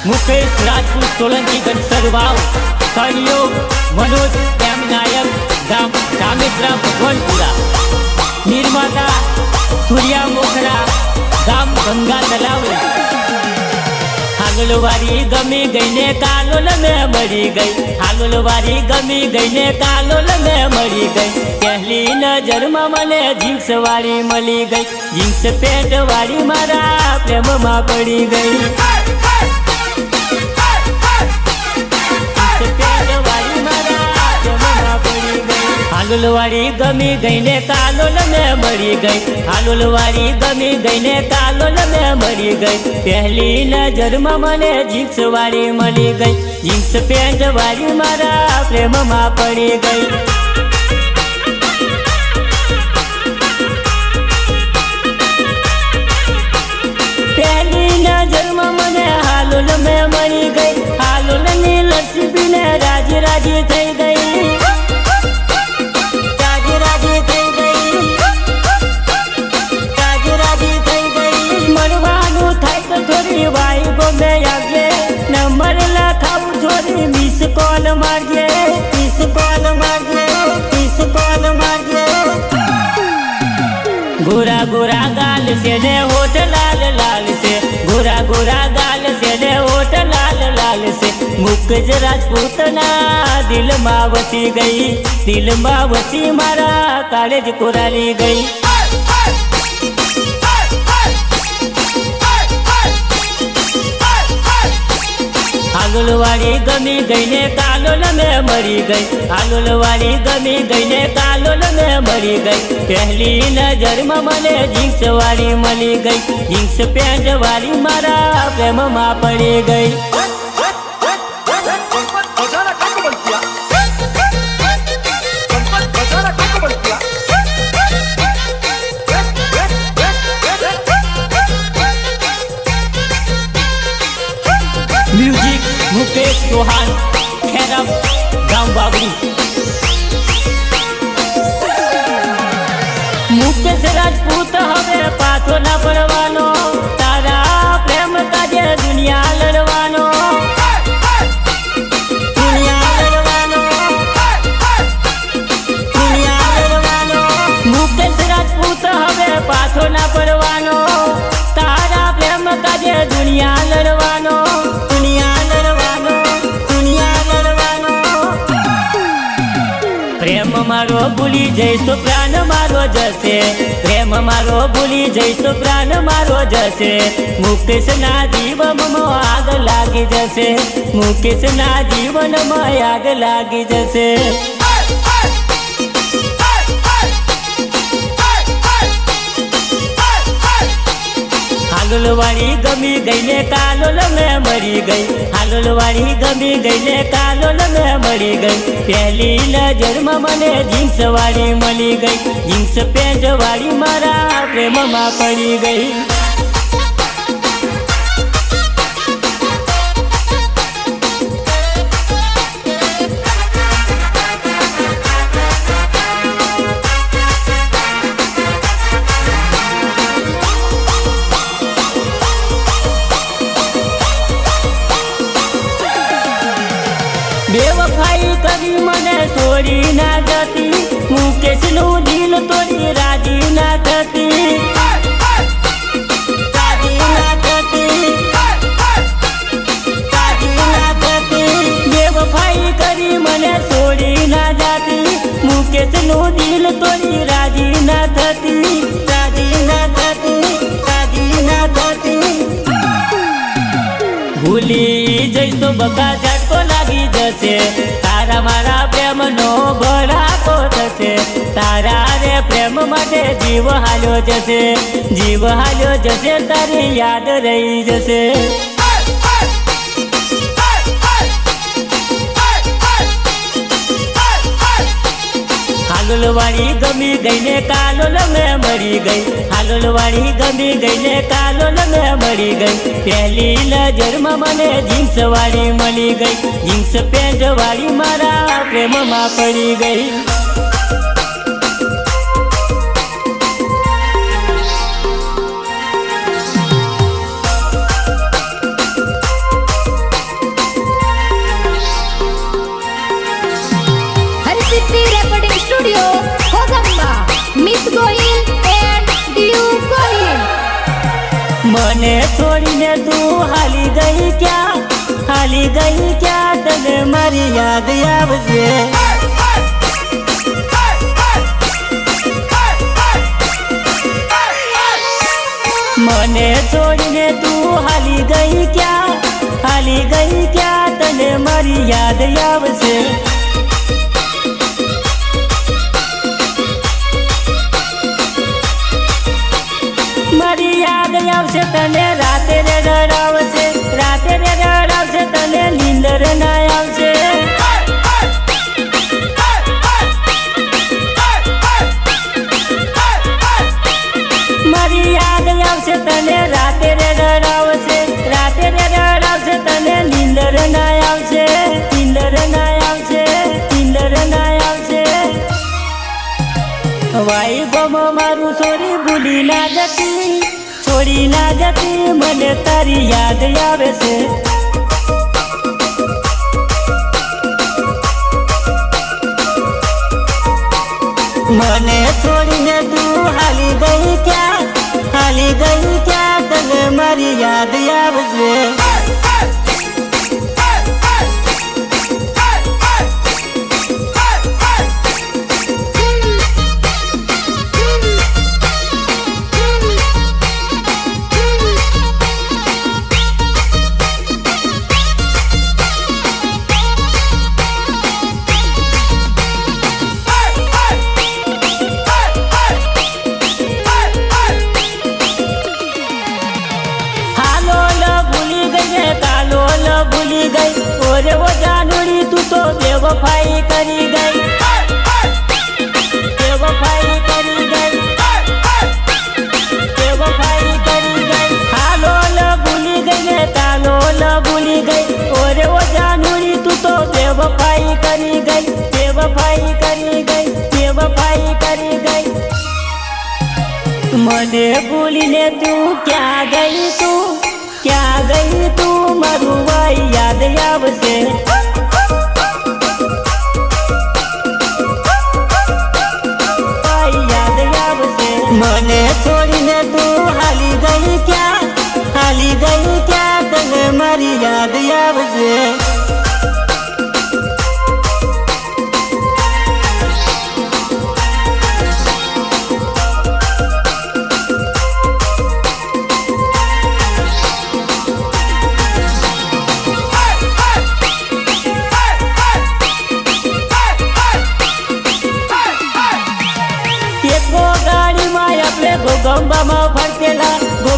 मुकेश राजपूत सोलंकी गणसरवाव सहयोग मनोज एम नायक गाम कामेश्वरा भगवानपुरा निर्माता सूर्या मोखरा गाम गंगा तलावड़ी हालोलवारी गमी गई ने कालोल में मरी गई हालोलवारी गमी गई ने कालोल में मरी गई पहली नजर में मने जींस वाली मली गई जींस पेंट वाली मारा प्रेम में पड़ी गई हालोलवारी गमी गई ने कालोल में मरी गई हालोलवारी गमी गई ने कालोल में मरी गई पहली नजर में मने जींस वाली मली गई जींस पेंट वाली मारा प्रेम में पड़ी गई पहली नजर में मने हालोल में मरी गई हालोल नी लस्सी पीने राजी राजी थई गई नंबर लखाऊ थोड़ी मिस कॉल मारजे मिस कॉल मारजे मिस कॉल मारजे गोरा गोरा गाल से ने होठ लाल लाल से गोरा गोरा गाल से ने होठ लाल लाल से मुकेश राजपूत ना दिल में बसी गई दिल में बसी मारा कॉलेज कोराली गई हालोलवारी गमी गई ने कालोल में मरी गई हालोलवारी गमी गई ने कालोल में मरी गई पहली नजर में मने जींस वाली मली गई जींस पेंट वाली मारा प्रेम में पड़ी गई म्यूजिक मुकेश चौहान खैरम गांव बाबरी मुकेश राजपूत हमें पाछो ना पड़वानो तारा प्रेम काजे दुनिया लड़वानो दुनिया लड़वानो दुनिया लड़वानो मुकेश राजपूत हमें पाछो ना पड़वानो तारा प्रेम काजे दुनिया लड़वानो प्रेम मारो भूली जैस तो प्राण मारो जैसे प्रेम मारो भूली जैस तो प्राण मारो जैसे मुकेश ना जीवन में आग लागी जैसे मुकेश ना जीवन में आग लागी जैसे हालोलवारी गमी गई ने कालोल में मरी गई हालोलवारी गमी गई ने कालोल में मरी गई पहली नजर में मने जींस वाली मली गई जींस पेंट वाली मारा प्रेम में पड़ी गई बेवफाई कभी मने छोड़ी ना जाती मुकेश नु दिल तोड़ी राजी ना करती राजी ना करती राजी ना करती बेवफाई कभी मने छोड़ी ना जाती मुकेश नु दिल तोड़ी राजी ना करती राजी ना करती राजी ना करती भूली जैसो बका झटको लागी जसे तारा मारा प्रेम नो भड़ाको थसे तारा रे प्रेम माटे जीव हाल्यो जसे तारी याद रही जसे हालोलवारी गमी गई ने कालोल में मरी गई हालोलवारी गमी गई ने कालोल में मरी गई पहली नजर में मने जींस वाली मली गई जींस पेंट वाली मारा प्रेम में पड़ी गई સ્ટુડિયો ઘોગંબા મિત ગોહિલ એન્ડ ડીયુ ગોહિલ. મને છોડીને તું હાલી ગઈ ક્યાં તને મારી યાદ આવશે. મને છોડીને તું હાલી ગઈ ક્યાં તને મારી યાદ આવશે. મારી યાદ આવશે તને રાતે રે રડાવશે તને નીંદર ના આવશે. મારી યાદ આવશે તને રાતે રે રડાવશે તને નીંદર ના આવશે. વાઈ ગમ મારું છોડી ભૂલી ના જતી મને તારી યાદ આવે છે. મને છોડીને તું હાલી ગઈ ક્યાં તને મારી યાદ આવશે. ભૂલી ગઈ ઓરે ઓ જાનુડી તું તો બેવફાઈ કરી ગઈ. હાલોલ ભૂલી ગઈ ને તાલોલ ભૂલી ગઈ ઓરે ઓ જાનુડી તું તો બેવફાઈ કરી ગઈ. મને ભૂલીને તું ક્યાં ગઈ તું મારું ભાઈ યાદ આવશે. મને છોડીને તું હાલી ગઈ ક્યાં તને મારી યાદ આવશે.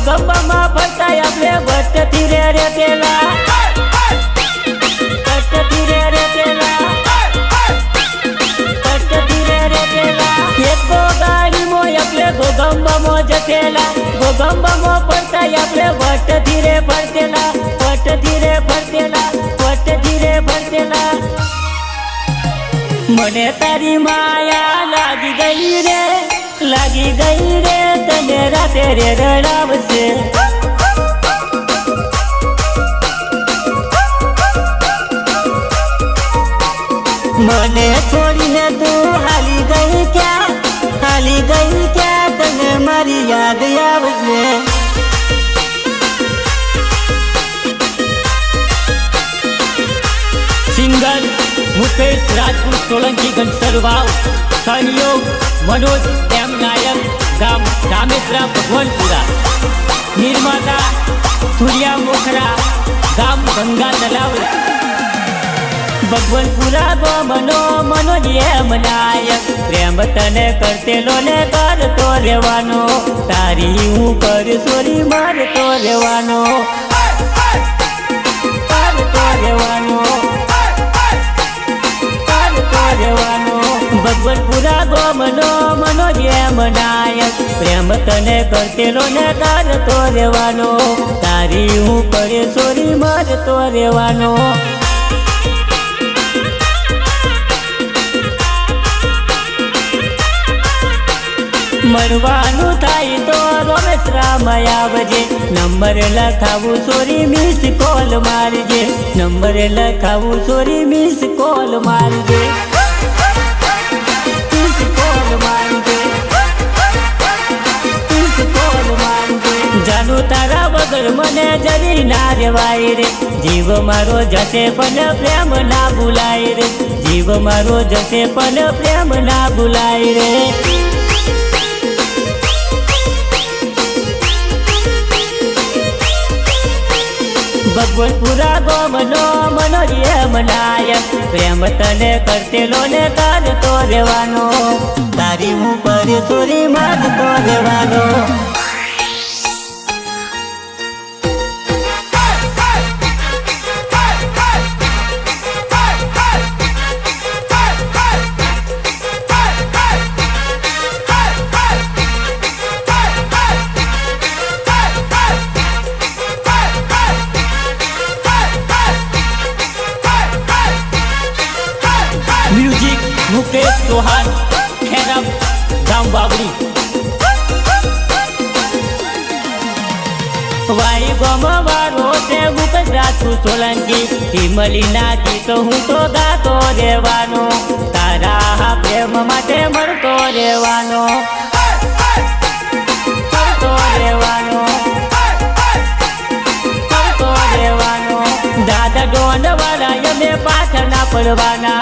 ગોગંબામાં ફરતા આપણે ભટ્ટથી રે રેતેલા. એકો ગાડીમાં આપણે ગોગંબામાં જતેલા. ગોગંબામાં ફરતા આપણે ભટ્ટથી રે ફરતેલા. મને તારી માયા લાગી ગઈ રે તને રાતે રે રડાવશે. મને છોડીને તું હાલી ગઈ ક્યાં તને મારી યાદ આવશે. સિંગર મુકેશ રાજપૂત સોલંકી ગંસર વાવ. સહયોગ મનોજ એમ નાયક ગામ રામેશ્વરા ભગવાનપુરા. નિર્માતા સૂર્યા મોખરા ગામ ગંગા તલાવ ભગવાનપુરા ગોમનો મનોજ એમ નાયક. પ્રેમ તને કરતેલો ને કરતો રહેવાનો તારી હું કર સોરી મારતો રહેવાનો. ભગવાનપુરા ગોમનો મનોજ એમ નાયક. પ્રેમ તને કરતેલો ને કરતો રહેવાનો તારી હું કરે સોરી મારતો રહેવાનો. મળવાનું થાય તો રોમેશ્રામ આવજે. નંબર લખાવું સોરી મિસ કોલ મારજે. નંબર લખાવું સોરી મિસ કોલ મારજે. વગર મને જરી ના રેવાય રે જીવ મારો જશે પણ પ્રેમ ના ભૂલાય રે જીવ મારો જશે પણ પ્રેમ ના ભૂલાય રે ભગવતપુરા ગોમનો મનોજ મનાય પ્રેમ તને કરતેલો ને તારતો રહેવાનો તારી હું પરેશોરી માગતો રહેવાનો म्यूजिक मुकेश चौहान खेरम गांव बाबरी वाई गोम वारो से मुकेश राजू सोलंकी हिमलीना गीतो हूँ तो गातो रेवानो तारा प्रेम माटे मरतो रेवानो मरतो रेवानो मरतो रेवानो दादा डोंड वाला यमे पाछળ ના પડવાના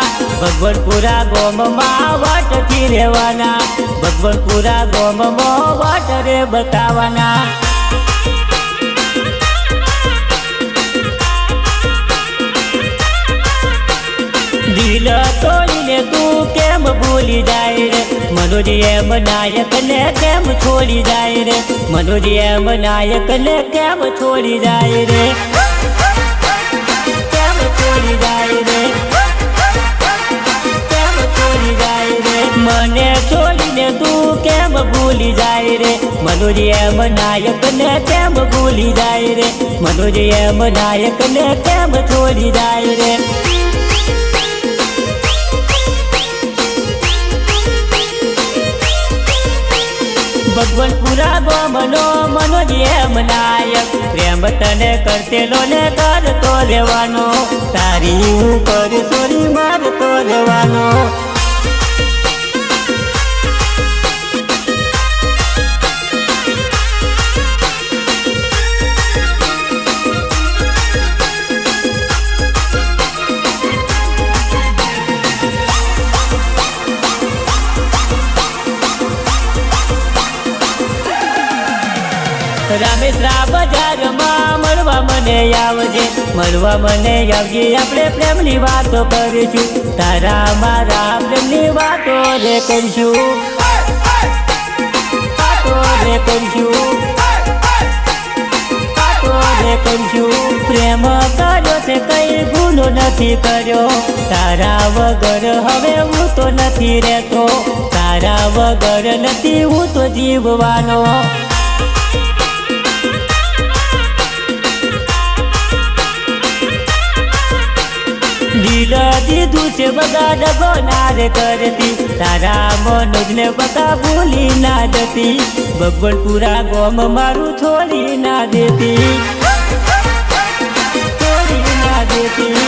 ભગવતપુરા ગોમમાં વાટથી રહેવાના ભગવતપુરા ગોમમાં વાટ રે બતાવવાના દિલ તોડીને તું કેમ ભૂલી જાય રે મનોજ એમ નાયક ને કેમ છોડી જાય રે મનોજ એમ નાયક ને કેમ છોડી જાય રે કેમ છોડી જાય રે કેમ છોડી જાય રે મને છોડીને તું કેમ ભૂલી જાય રે મનોજ એમ નાયક ને કેમ ભૂલી જાય રે મનોજ એમ નાયક ને કેમ છોડી જાય રે ભગવતપુરા ગોમનો મનોજ નાયક પ્રેમ તને કરતેલો ને કરતો રહેવાનો તારી હું પરેશોરી મારતો રહેવાનો રામેશ્વરા બજારમાં મળવા મને આવજે મળવા મને આવજે આપણે પ્રેમની વાતો કરીશું તારા મારા પ્રેમની વાતો રે કરીશું વાતો રે કરીશું વાતો રે કરીશું પ્રેમ કર્યો છે કઈ ગુનો નથી કર્યો તારા વગર હવે હું તો નથી રહેતો તારા વગર નથી હું તો જીવવાનો દિલ દીધું છે બગા ડગો નાર કરતી તારા મનોજ ને બગા ભૂલી ના જતી ભગવતપુરા ગોમ મારું છોડી ના દેતી છોડી ના દેતી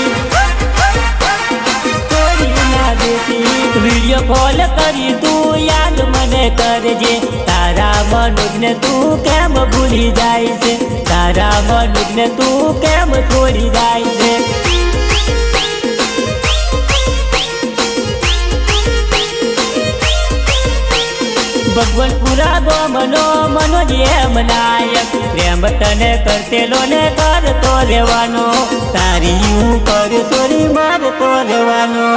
છોડી ના દેતી વિડીયો કોલ કરી તું યાદ મને કરજે તારા મનોજ ને તું કેમ ભૂલી જાય છે તારા મનોજ ને તું કેમ છોડી જાય છે ભગવતપુરા ગોમનો મનોજ નાયક પ્રેમ તને કરતેલો ને કરતો રહેવાનો તારી હું પરેશોરી મારતો રહેવાનો